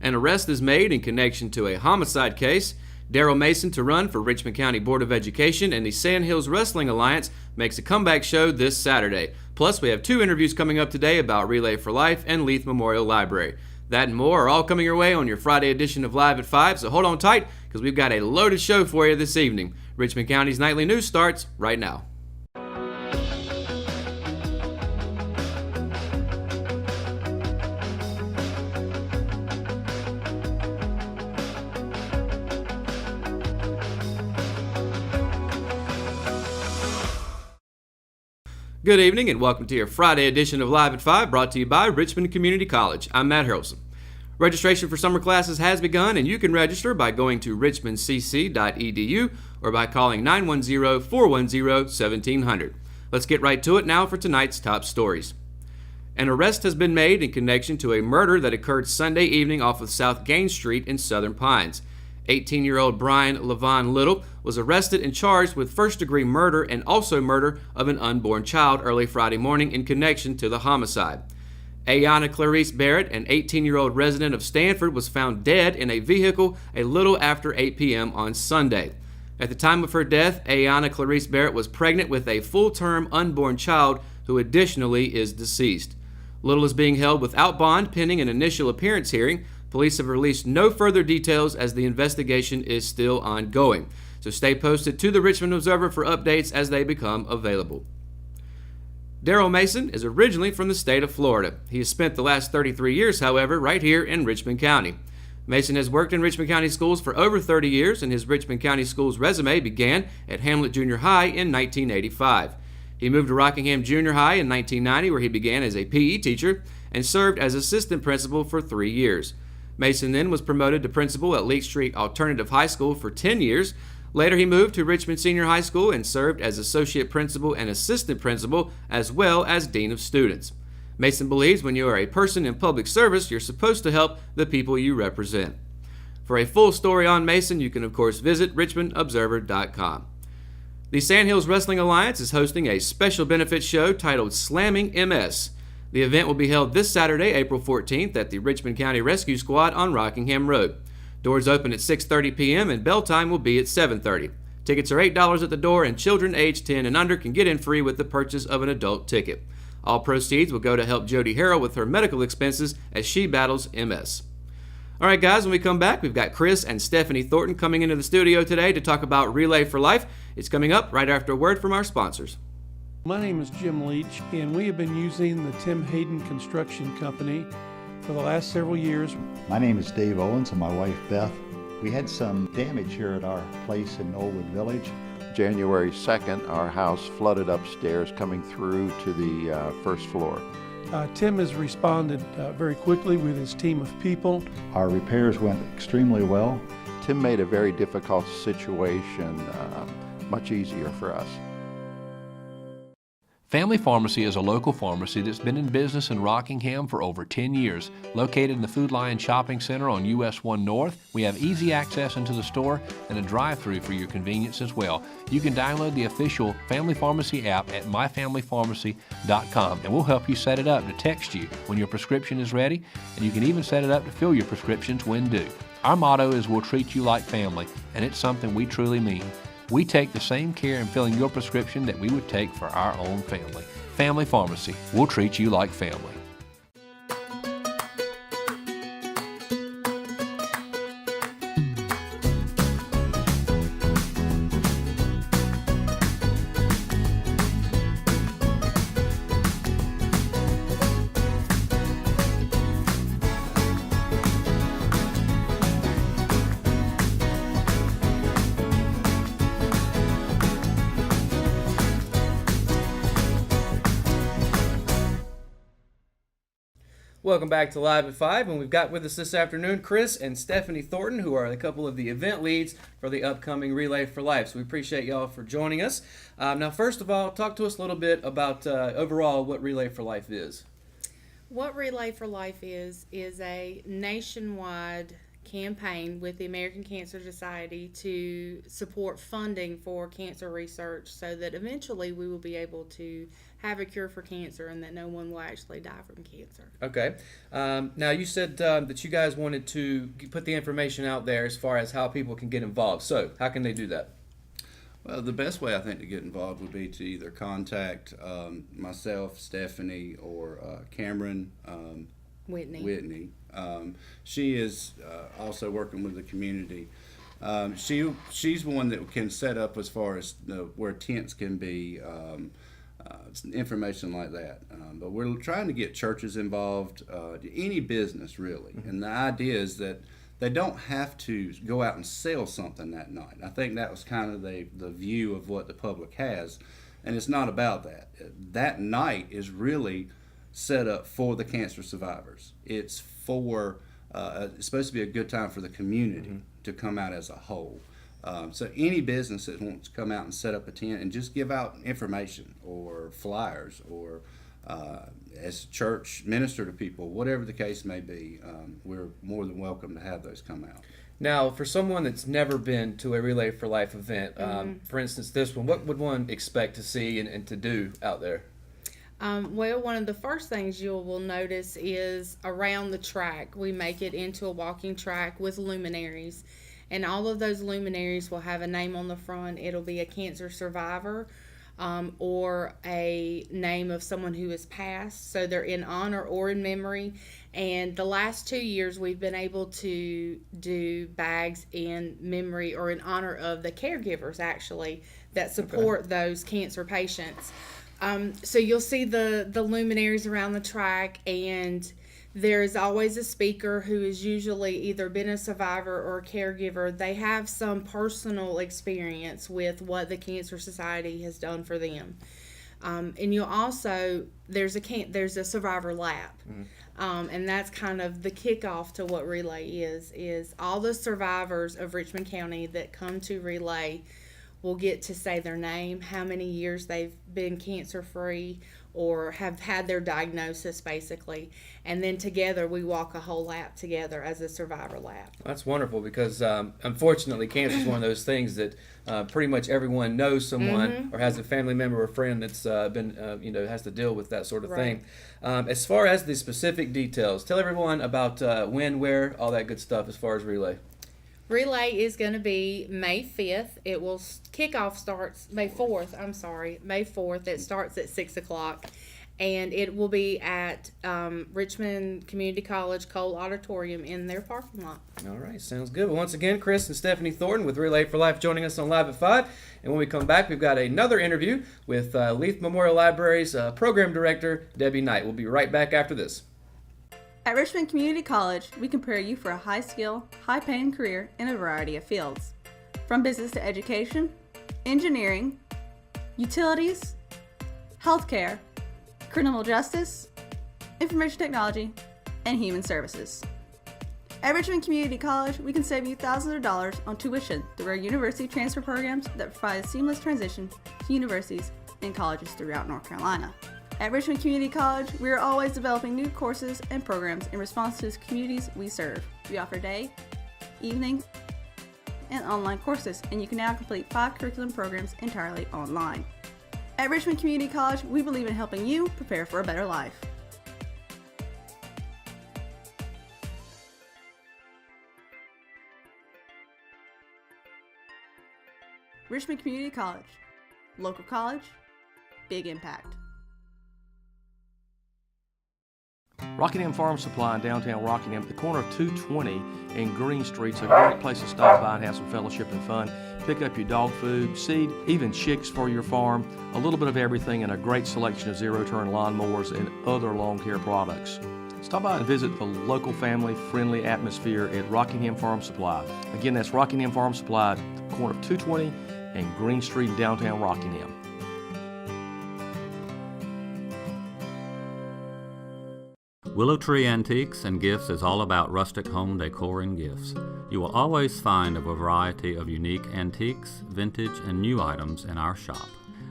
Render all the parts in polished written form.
An arrest is made in connection to a homicide case. Daryl Mason to run for Richmond County Board of Education, and the Sandhills Wrestling Alliance makes a comeback show this Saturday. Plus, we have 2 interviews coming up today about Relay for Life and Leath Memorial Library. That and more are all coming your way on your Friday edition of Live at 5, so hold on tight because we've got a loaded show for you this evening. Richmond County's nightly news starts right now. Good evening and welcome to your Friday edition of Live at 5, brought to you by Richmond Community College. I'm Matt Harrelson. Registration for summer classes has begun, and you can register by going to richmondcc.edu or by calling 910-410-1700. Let's get right to it now for tonight's top stories. An arrest has been made in connection to a murder that occurred Sunday evening off of South Gain Street in Southern Pines. 18-year-old Brian Levon Little was arrested and charged with first-degree murder and also murder of an unborn child early Friday morning in connection to the homicide. Ayana Clarice Barrett, an 18-year-old resident of Stanford, was found dead in a vehicle a little after 8 p.m. on Sunday. At the time of her death, Ayana Clarice Barrett was pregnant with a full-term unborn child who additionally is deceased. Little is being held without bond pending an initial appearance hearing. Police have released no further details as the investigation is still ongoing. So stay posted to the Richmond Observer for updates as they become available. Daryl Mason is originally from the state of Florida. He has spent the last 33 years, however, right here in Richmond County. Mason has worked in Richmond County schools for over 30 years, and his Richmond County schools resume began at Hamlet Junior High in 1985. He moved to Rockingham Junior High in 1990, where he began as a PE teacher and served as assistant principal for 3 years. Mason then was promoted to principal at Leake Street Alternative High School for 10 years. Later, he moved to Richmond Senior High School and served as associate principal and assistant principal, as well as dean of students. Mason believes when you are a person in public service, you're supposed to help the people you represent. For a full story on Mason, you can, of course, visit richmondobserver.com. The Sandhills Wrestling Alliance is hosting a special benefit show titled Slamming MS. The event will be held this Saturday, April 14th, at the Richmond County Rescue Squad on Rockingham Road. Doors open at 6:30 p.m. and bell time will be at 7:30. Tickets are $8 at the door, and children aged 10 and under can get in free with the purchase of an adult ticket. All proceeds will go to help Jody Harrell with her medical expenses as she battles MS. All right, guys, when we come back, we've got Chris and Stephanie Thornton coming into the studio today to talk about Relay for Life. It's coming up right after a word from our sponsors. My name is Jim Leach, and we have been using the Hayden Construction Company for the last several years. My name is Dave Owens and my wife Beth. We had some damage here at our place in Oldwood Village. January 2nd, our house flooded upstairs coming through to the first floor. Tim has responded very quickly with his team of people. Our repairs went extremely well. Tim made a very difficult situation much easier for us. Family Pharmacy is a local pharmacy that's been in business in Rockingham for over 10 years. Located in the Food Lion Shopping Center on US 1 North, we have easy access into the store and a drive-thru for your convenience as well. You can download the official Family Pharmacy app at myfamilypharmacy.com, and we'll help you set it up to text you when your prescription is ready, and you can even set it up to fill your prescriptions when due. Our motto is we'll treat you like family, and it's something we truly mean. We take the same care in filling your prescription that we would take for our own family. Family Pharmacy, we'll treat you like family. Welcome back to Live at 5, and we've got with us this afternoon Chris and Stephanie Thornton, who are a couple of the event leads for the upcoming Relay for Life. So we appreciate y'all for joining us. Now, first of all, talk to us a little bit about overall what Relay for Life is. What Relay for Life is a nationwide campaign with the American Cancer Society to support funding for cancer research so that eventually we will be able to have a cure for cancer and that no one will actually die from cancer. Okay. Now, you said that you guys wanted to put the information out there as far as how people can get involved. So, how can they do that? Well, the best way I think to get involved would be to either contact myself, Stephanie, or Cameron Whitney. She is also working with the community. She's one that can set up as far as where tents can be, information like that. But we're trying to get churches involved, any business really. Mm-hmm. And the idea is that they don't have to go out and sell something that night. I think that was kind of the view of what the public has, and it's not about that. That night is really set up for the cancer survivors. It's supposed to be a good time for the community to come out as a whole. So any business that wants to come out and set up a tent and just give out information or flyers or as church minister to people, whatever the case may be, we're more than welcome to have those come out. Now, for someone that's never been to a Relay for Life event, for instance, this one, what would one expect to see and to do out there? Well, one of the first things you will notice is around the track. We make it into a walking track with luminaries. And all of those luminaries will have a name on the front. It'll be a cancer survivor or a name of someone who has passed. So they're in honor or in memory. And the last 2 years, we've been able to do bags in memory or in honor of the caregivers, actually, that support those cancer patients. So you'll see the luminaries around the track, and there's always a speaker who has usually either been a survivor or a caregiver. They have some personal experience with what the Cancer Society has done for them. And you'll also, there's a survivor lap. And that's kind of the kickoff to what Relay is all the survivors of Richmond County that come to Relay will get to say their name, how many years they've been cancer-free, or have had their diagnosis, basically. And then together we walk a whole lap together as a survivor lap. That's wonderful because, unfortunately, cancer is one of those things that pretty much everyone knows someone or has a family member or friend that's been, has to deal with that sort of thing. As far as the specific details, tell everyone about when, where, all that good stuff as far as Relay. Relay is going to be May 5th. It will kickoff starts May 4th. May 4th. It starts at 6 o'clock, and it will be at Richmond Community College Cole Auditorium in their parking lot. All right, sounds good. Well, once again, Chris and Stephanie Thornton with Relay for Life joining us on Live at 5. And when we come back, we've got another interview with Leath Memorial Library's Program Director, Debbie Knight. We'll be right back after this. At Richmond Community College, we can prepare you for a high-skill, high-paying career in a variety of fields. From business to education, engineering, utilities, healthcare, criminal justice, information technology, and human services. At Richmond Community College, we can save you thousands of dollars on tuition through our university transfer programs that provide a seamless transition to universities and colleges throughout North Carolina. At Richmond Community College, we are always developing new courses and programs in response to the communities we serve. We offer day, evening, and online courses, and you can now complete 5 curriculum programs entirely online. At Richmond Community College, we believe in helping you prepare for a better life. Richmond Community College. Local college, big impact. Rockingham Farm Supply in downtown Rockingham, at the corner of 220 and Green Street's a great place to stop by and have some fellowship and fun. Pick up your dog food, seed, even chicks for your farm, a little bit of everything, and a great selection of zero-turn lawnmowers and other lawn care products. Stop by and visit the local family-friendly atmosphere at Rockingham Farm Supply. Again, that's Rockingham Farm Supply, corner of 220 and Green Street in downtown Rockingham. Willow Tree Antiques and Gifts is all about rustic home decor and gifts. You will always find a variety of unique antiques, vintage, and new items in our shop.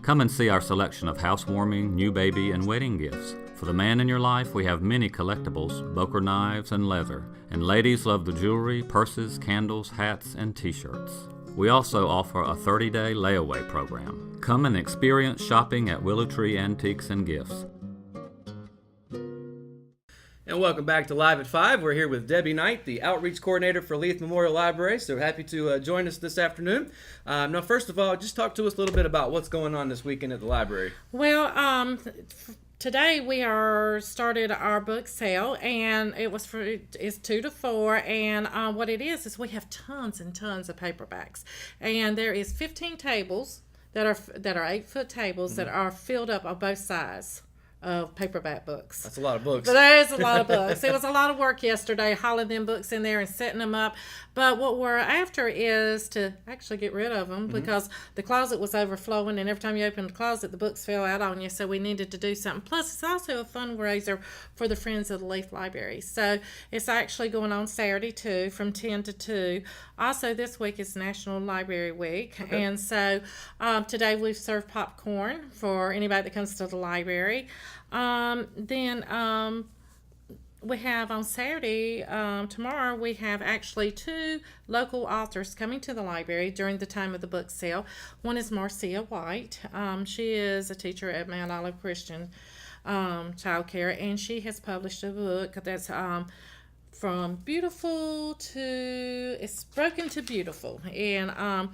Come and see our selection of housewarming, new baby, and wedding gifts. For the man in your life, we have many collectibles, Boker knives, and leather. And ladies love the jewelry, purses, candles, hats, and t-shirts. We also offer a 30-day layaway program. Come and experience shopping at Willow Tree Antiques and Gifts. And welcome back to Live at 5. We're here with Debbie Knight, the Outreach Coordinator for Leath Memorial Library. So happy to join us this afternoon. Now, first of all, just talk to us a little bit about what's going on this weekend at the library. Well, today we started our book sale, and it's 2 to 4. And what it is we have tons and tons of paperbacks, and there is 15 tables that are 8-foot tables that are filled up on both sides of paperback books. That's a lot of books. But there is a lot of books. It was a lot of work yesterday hauling them books in there and setting them up. But what we're after is to actually get rid of them because the closet was overflowing, and every time you opened the closet, the books fell out on you. So we needed to do something. Plus, it's also a fundraiser for the Friends of the Leath Library. So it's actually going on Saturday too, from 10 to 2. Also, this week is National Library Week, and so today we've served popcorn for anybody that comes to the library. Then we have on Saturday, tomorrow, we have actually 2 local authors coming to the library during the time of the book sale. One is Marcia White. She is a teacher at Mount Olive Christian Child Care, and she has published a book that's from beautiful to, it's broken to beautiful. And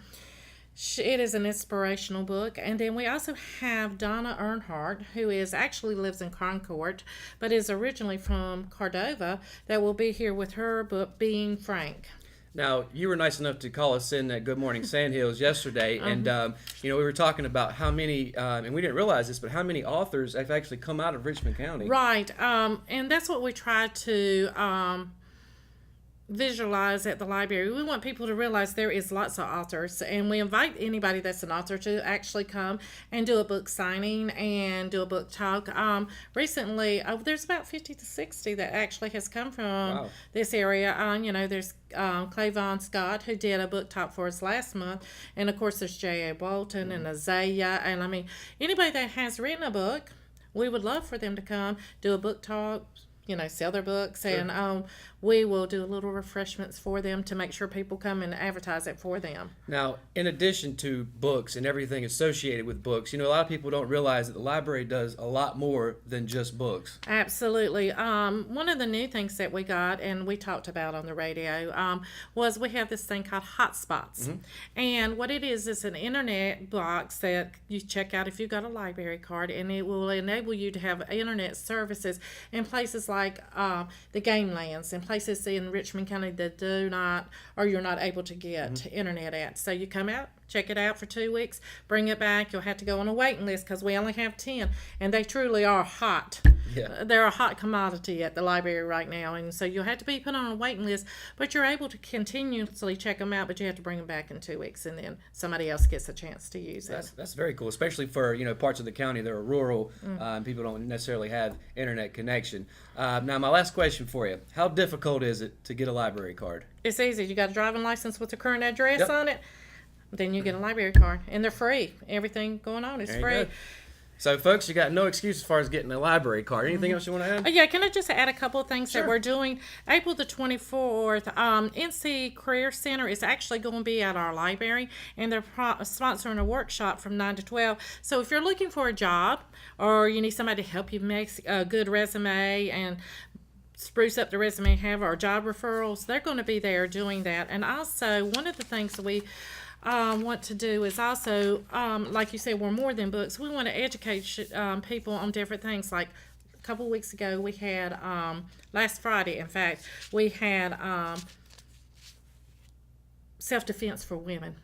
it is an inspirational book. And then we also have Donna Earnhardt, who actually lives in Concord, but is originally from Cordova, that will be here with her book, Being Frank. Now, you were nice enough to call us in at Good Morning Sandhills yesterday, and we were talking about how many, and we didn't realize this, but how many authors have actually come out of Richmond County. Right, and that's what we try to visualize at the library. We want people to realize there is lots of authors, and we invite anybody that's an author to actually come and do a book signing and do a book talk. Recently, there's about 50 to 60 that actually has come from this area. There's Clavon Scott, who did a book talk for us last month, and of course there's J.A. Bolton and Isaiah, and anybody that has written a book, we would love for them to come do a book talk, sell their books, and we will do a little refreshments for them to make sure people come and advertise it for them. Now, in addition to books and everything associated with books, a lot of people don't realize that the library does a lot more than just books. Absolutely. One of the new things that we got, and we talked about on the radio, was we have this thing called Hotspots. And what it is an internet box that you check out if you've got a library card, and it will enable you to have internet services in places like the game lands and places in Richmond County that you're not able to get internet at. So you come out, check it out for 2 weeks, bring it back. You'll have to go on a waiting list because we only have 10, and they truly are hot. Yeah. They're a hot commodity at the library right now, and so you'll have to be put on a waiting list, but you're able to continuously check them out, but you have to bring them back in 2 weeks, and then somebody else gets a chance to use it. That's very cool, especially for parts of the county that are rural. People don't necessarily have internet connection. Now, my last question for you: how difficult is it to get a library card? It's easy. You got a driving license with the current address on it, then you get a library card, and they're free. Everything going on is free. So, folks, you got no excuse as far as getting a library card. Anything else you want to add? Yeah, can I just add a couple of things that we're doing? April the 24th, NC Career Center is actually going to be at our library, and they're sponsoring a workshop from 9 to 12. So if you're looking for a job, or you need somebody to help you make a good resume and spruce up the resume you have, or job referrals, they're going to be there doing that. And also, one of the things that we want to do is also, like you said, we're more than books. We want to educate people on different things. Like a couple of weeks ago, we had, last Friday, in fact, we had self-defense for women.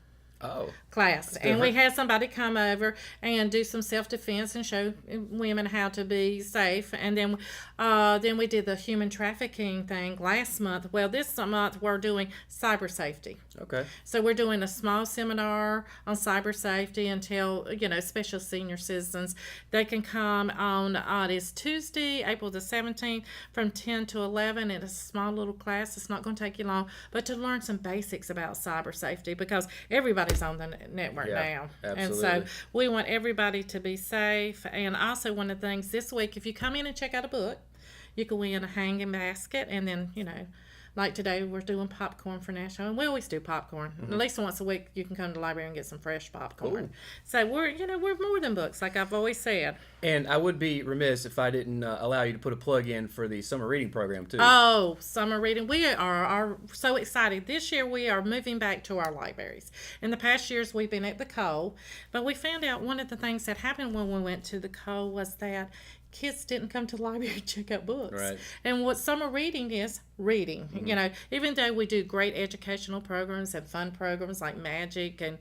Class, and we had somebody come over and do some self-defense and show women how to be safe. And then we did the human trafficking thing last month. Well, this month we're doing cyber safety. Okay. So we're doing a small seminar on cyber safety until special senior citizens. They can come on it's Tuesday, April the 17th, from 10 to 11. It's a small little class. It's not going to take you long, but to learn some basics about cyber safety, because everybody's on the network now. Absolutely. And so we want everybody to be safe. And also, one of the things this week, if you come in and check out a book, you can win a hanging basket, and then Like today, we're doing popcorn for National, and we always do popcorn. At least once a week, you can come to the library and get some fresh popcorn. So we're more than books, like I've always said. And I would be remiss if I didn't allow you to put a plug in for the summer reading program, too. Oh, summer reading. We are so excited. This year, we are moving back to our libraries. In the past years, we've been at the Cole, but we found out one of the things that happened when we went to the Cole was that kids didn't come to the library to check out books. Right. And what summer reading is reading. Even though we do great educational programs and fun programs like magic and,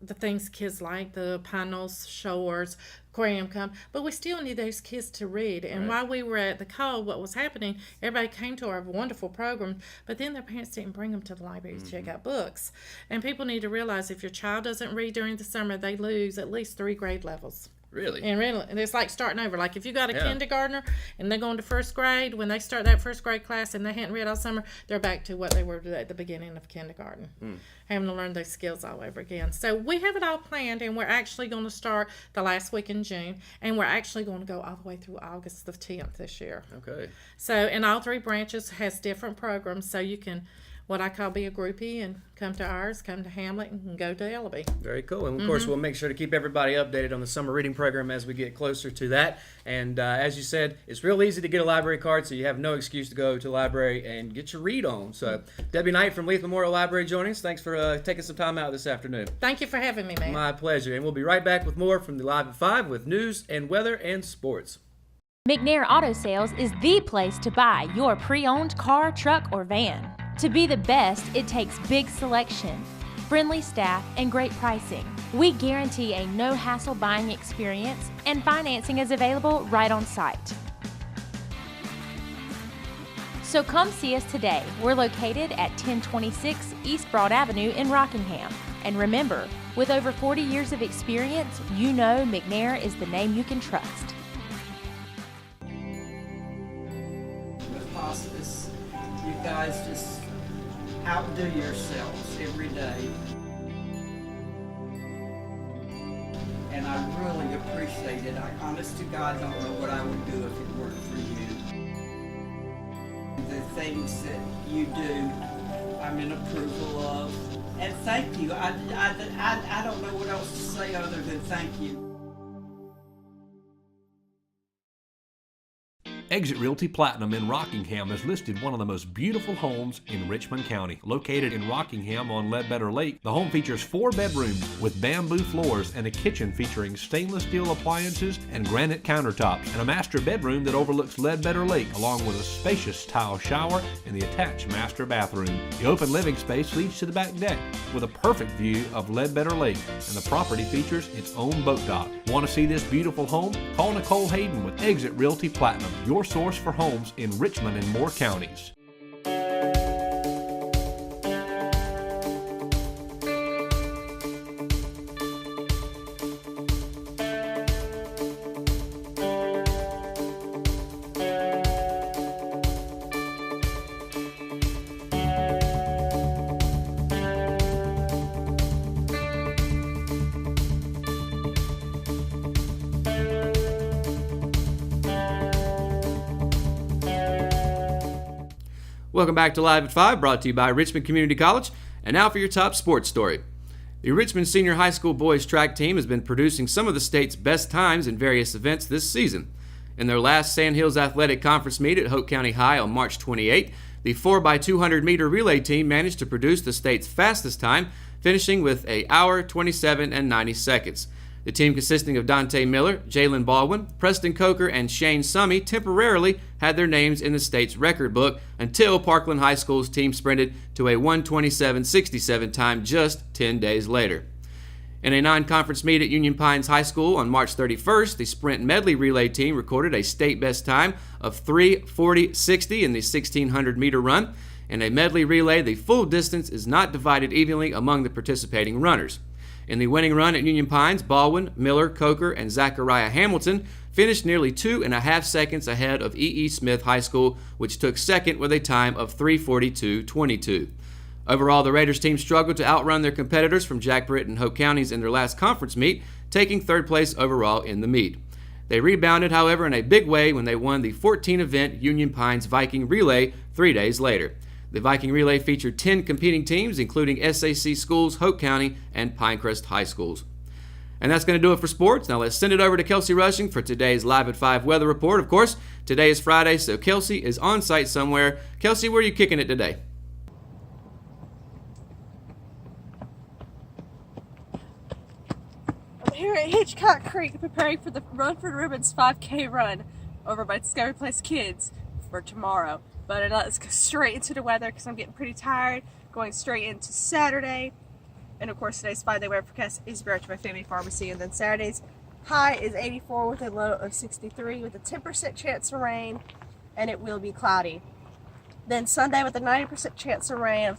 the things kids like, the panels, shores, aquarium come, but we still need those kids to read. And while we were at the Cole, what was happening, everybody came to our wonderful program, but then their parents didn't bring them to the library to check out books. And people need to realize if your child doesn't read during the summer, they lose at least 3 grade levels. Really? And it's like starting over. Like if you got a kindergartner and they're going to first grade, when they start that first grade class and they hadn't read all summer, they're back to what they were at the beginning of kindergarten, having to learn those skills all over again. So we have it all planned, and we're actually going to start the last week in June, and we're actually going to go all the way through August the 10th this year. Okay. So, and all 3 branches has different programs, so you can, what I call, be a groupie and come to ours, come to Hamlet, and go to Ellaby. Very cool. And, of course, we'll make sure to keep everybody updated on the summer reading program as we get closer to that. And as you said, it's real easy to get a library card, so you have no excuse to go to the library and get your read on. So, Debbie Knight from Leath Memorial Library joining us. Thanks for taking some time out this afternoon. Thank you for having me, man. My pleasure. And we'll be right back with more from the Live at 5 with news and weather and sports. McNair Auto Sales is the place to buy your pre-owned car, truck, or van. To be the best, it takes big selection, friendly staff, and great pricing. We guarantee a no-hassle buying experience, and financing is available right on site. So come see us today. We're located at 1026 East Broad Avenue in Rockingham. And remember, with over 40 years of experience, you know McNair is the name you can trust. With hospice, you guys just outdo yourselves every day. And I really appreciate it. I honest to God don't know what I would do if it weren't for you. The things that you do, I'm in approval of. And thank you. I don't know what else to say other than thank you. Exit Realty Platinum in Rockingham has listed one of the most beautiful homes in Richmond County. Located in Rockingham on Ledbetter Lake, the home features 4 bedrooms with bamboo floors and a kitchen featuring stainless steel appliances and granite countertops, and a master bedroom that overlooks Ledbetter Lake, along with a spacious tile shower and the attached master bathroom. The open living space leads to the back deck with a perfect view of Ledbetter Lake, and the property features its own boat dock. Want to see this beautiful home? Call Nicole Hayden with Exit Realty Platinum, your source for homes in Richmond and Moore counties. Welcome back to Live at 5, brought to you by Richmond Community College. And now for your top sports story. The Richmond Senior High School boys track team has been producing some of the state's best times in various events this season. In their last Sandhills Athletic Conference meet at Hope County High on March 28, the 4x200 meter relay team managed to produce the state's fastest time, finishing with an hour, 27 and 90 seconds. The team, consisting of Dante Miller, Jalen Baldwin, Preston Coker, and Shane Summey, temporarily had their names in the state's record book until Parkland High School's team sprinted to a 1:27.67 time just 10 days later. In a non-conference meet at Union Pines High School on March 31st, the sprint medley relay team recorded a state best time of 3:40.60 in the 1,600 meter run. In a medley relay, the full distance is not divided evenly among the participating runners. In the winning run at Union Pines, Baldwin, Miller, Coker, and Zachariah Hamilton finished nearly 2.5 seconds ahead of E.E. Smith High School, which took second with a time of 3:42.22. Overall, the Raiders team struggled to outrun their competitors from Jack Britt and Hope Counties in their last conference meet, taking third place overall in the meet. They rebounded, however, in a big way when they won the 14-event Union Pines Viking Relay 3 days later. The Viking Relay featured 10 competing teams, including SAC schools, Hope County, and Pinecrest High Schools. And that's going to do it for sports. Now let's send it over to Kelsey Rushing for today's Live at 5 weather report. Of course, today is Friday, so Kelsey is on site somewhere. Kelsey, where are you kicking it today? I'm here at Hitchcock Creek preparing for the Run for the Ribbons 5K run over by Discovery Place Kids for tomorrow. But let's go straight into the weather because I'm getting pretty tired. Going straight into Saturday. And of course today's 5-day weather forecast is brought to you by Family Pharmacy. And then Saturday's high is 84 with a low of 63 with a 10% chance of rain, and it will be cloudy. Then Sunday with a 90% chance of rain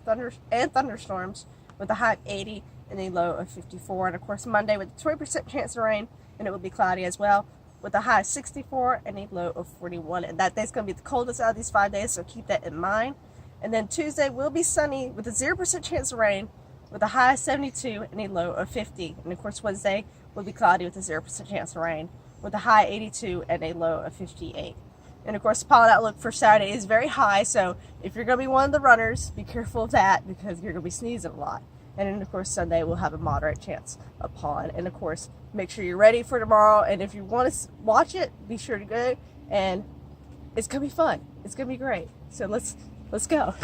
and thunderstorms with a high of 80 and a low of 54. And of course Monday with a 20% chance of rain, and it will be cloudy as well with a high of 64 and a low of 41. And that day's going to be the coldest out of these 5 days, so keep that in mind. And then Tuesday will be sunny with a 0% chance of rain with a high of 72 and a low of 50. And of course Wednesday will be cloudy with a 0% chance of rain with a high of 82 and a low of 58. And of course the pollen outlook for Saturday is very high, so if you're going to be one of the runners, be careful of that because you're going to be sneezing a lot. And then of course Sunday will have a moderate chance of pollen. And of course make sure you're ready for tomorrow, and if you want to watch it, be sure to go, and it's going to be fun. It's going to be great. So let's go.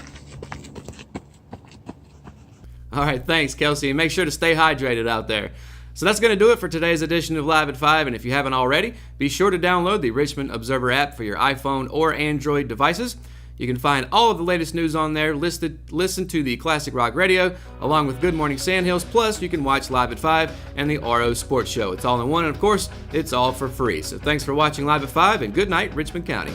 All right, thanks, Kelsey, and make sure to stay hydrated out there. So that's going to do it for today's edition of Live at 5, and if you haven't already, be sure to download the Richmond Observer app for your iPhone or Android devices. You can find all of the latest news on there, listen to the Classic Rock Radio, along with Good Morning Sandhills, plus you can watch Live at 5 and the RO Sports Show. It's all in one, and of course, it's all for free. So thanks for watching Live at 5, and good night, Richmond County.